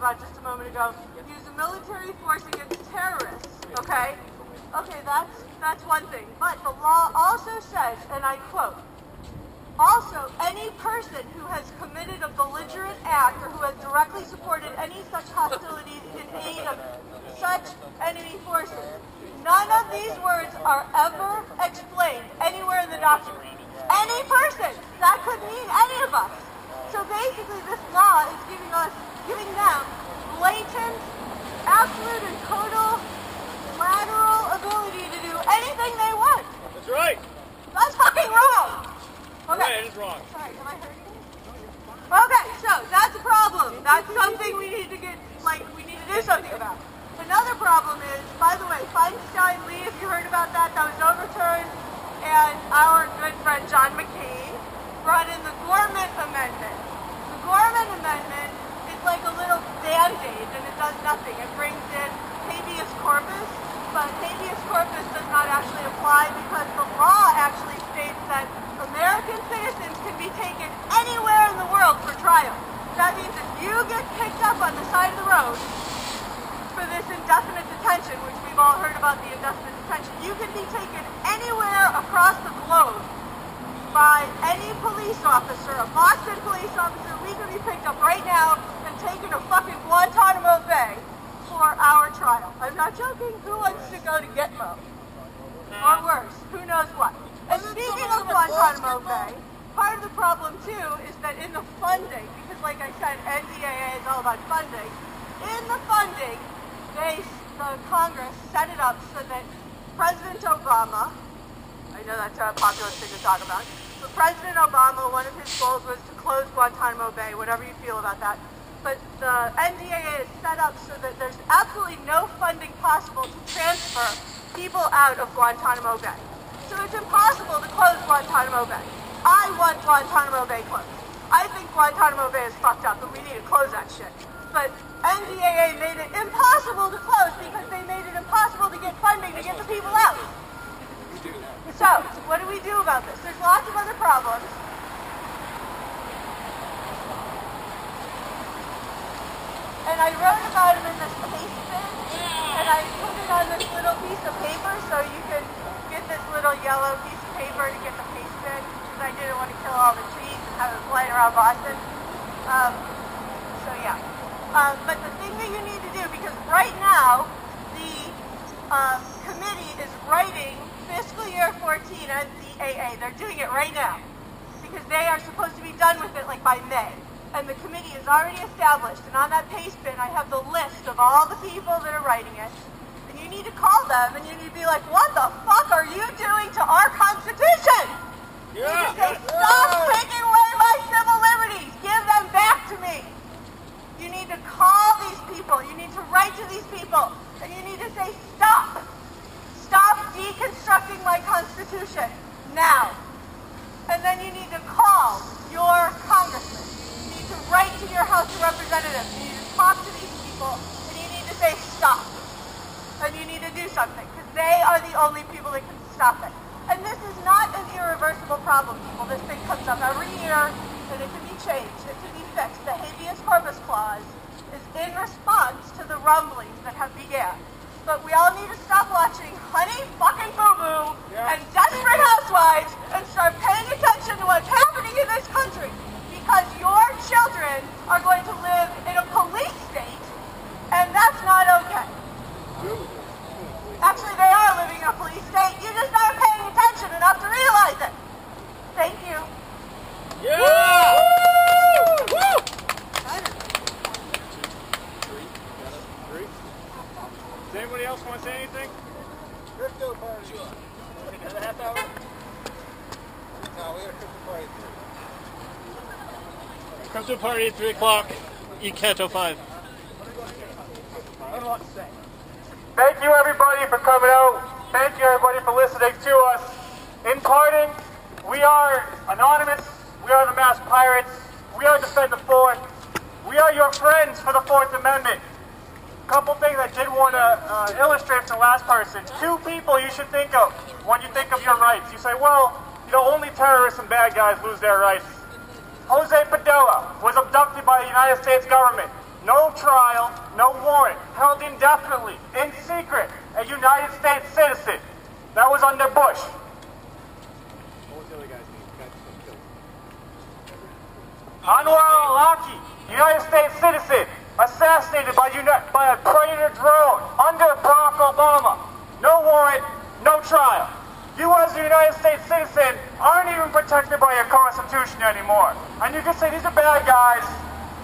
about just a moment ago, use a military force against terrorists, okay? Okay, that's one thing. But the law also says, and I quote, also, any person who has committed a belligerent act or who has directly supported any such hostilities in aid of such enemy forces. None of these words are ever explained anywhere in the document. Any person, that could mean any of us. So basically this law is giving them blatant, absolute and total lateral ability to do anything they want. That's right. That's fucking wrong. Okay. Yeah, it is wrong. Sorry, have I heard you? Okay, so that's a problem. That's something we need to we need to do something about. Another problem is, by the way, Feinstein Lee, if you heard about that, that was overturned, and our good friend John McCain brought in the Gorman Amendment. The Gorman Amendment is like a little band-aid, and it does nothing. It brings in habeas corpus, but habeas corpus does not actually apply because the law actually states that American citizens can be taken anywhere in the world for trial. That means if you get picked up on the side of the road for this indefinite detention, which we've all heard about the indefinite detention, you can be taken anywhere across the globe by any police officer, a Boston police officer. We can be picked up right now and taken to fucking Guantanamo Bay for our trial. I'm not joking. Who wants to go to Gitmo? Or worse, who knows what? And speaking of Guantanamo Bay, part of the problem too is that in the funding, because like I said, NDAA is all about funding, in the funding, the Congress set it up so that President Obama, I know that's a popular thing to talk about, but President Obama, one of his goals was to close Guantanamo Bay, whatever you feel about that. But the NDAA is set up so that there's absolutely no funding possible to transfer people out of Guantanamo Bay. So it's impossible to close Guantanamo Bay. I want Guantanamo Bay closed. I think Guantanamo Bay is fucked up and we need to close that shit. But NDAA made it impossible to close because they made it impossible to get funding to get the people out. So, what do we do about this? There's lots of other problems. And I wrote about them in this case bin, and I put it on this little piece of paper so you can get this little yellow piece of paper to get the paste bin, because I didn't want to kill all the trees and have it flying around Boston. So yeah. But the thing that you need to do, because right now the committee is writing fiscal year 14 NDAA. They're doing it right now because they are supposed to be done with it like by May. And the committee is already established, and on that paste bin I have the list of all the people that are writing it. And you need to call them and you need to be like, what the fuck are you doing to our Constitution? You need to say, stop taking away my civil liberties. Give them back to me. You need to call these people. You need to write to these people. And you need to say, stop. Stop deconstructing my Constitution now. And then you need to call your congressman. You need to write to your House of Representatives. You need to talk to these people. And you need to say, stop. And you need to do something. Because they are the only people that can stop it. And this is not an irreversible problem, people. This thing comes up every year, and it can be changed. It can be fixed. The habeas corpus clause is in response to the rumblings that have began. But we all need to stop watching Honey fucking Boo Boo and Desperate Housewives and start paying attention to what's happening in this country. Because your children are going to live in a police state, and that's not okay. Actually, they are living in a police state. You're just not paying attention enough to realize it. Thank you. Yeah! Woo! Woo! Does anybody else want to say anything? Crypto party. Sure. Another half hour? No, we got a crypto party at 3. Crypto party at 3 o'clock. Eat Canto 5. I don't know what to say. Thank you everybody for coming out. Thank you everybody for listening to us. In parting, we are anonymous. We are the masked pirates. We are Defend the Fourth. We are your friends for the Fourth Amendment. A couple things I did want to illustrate from the last person. 2 people you should think of when you think of your rights. You say, well, you know, only terrorists and bad guys lose their rights. Jose Padilla was abducted by the United States government. No trial. indefinitely, in secret, a United States citizen. That was under Bush. What was the other guy's name? Anwar al-Awlaki, United States citizen, assassinated by a Predator drone under Barack Obama. No warrant, no trial. You as a United States citizen aren't even protected by your Constitution anymore. And you can say these are bad guys.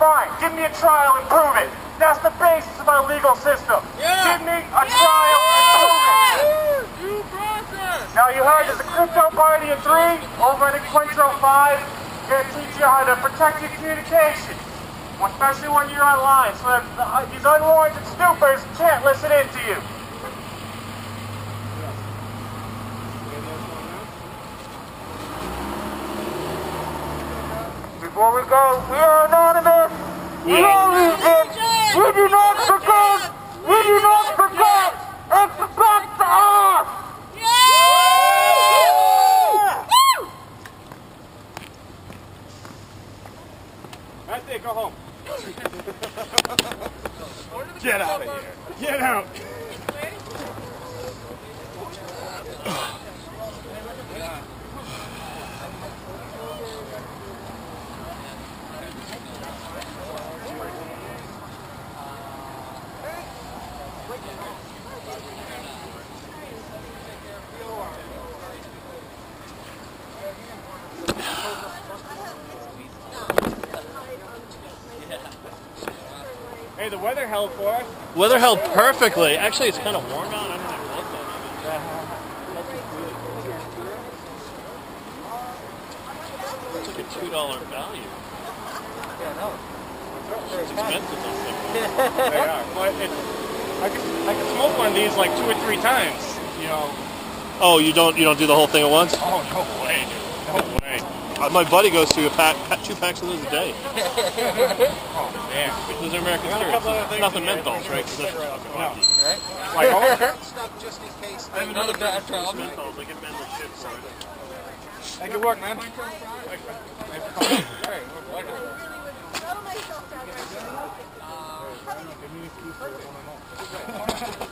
Fine, give me a trial and prove it. That's the basis of our legal system. Give me a trial and prove it. Due process! Now you heard there's a crypto party in 3 over at Encuentro 5. They're going to teach you how to protect your communications, especially when you're online, so that these unwarranted snoopers can't listen in to you. Before we go, we are anonymous. We always did. We do not forget. We do not forget. Expect us. That's it, go home. Get out of here. Get out. Hey, the weather held for us. Weather held perfectly. Actually, it's kind of warm out. I don't know what that is. It's like a $2 value. Yeah, no. It's expensive, those things. They are. But I could smoke one of these like 2 or 3 times. You know. Oh, you don't do the whole thing at once? Oh, no way, dude. No way. My buddy goes through 2 packs of those a day. Oh, man. Those are American spirits. Nothing menthols, right? That's No. Right? Like, oh, Stuff just in case. I have another bad problem. Menthols, I get men with shit for it. hey, good work, man. Settle myself down right now.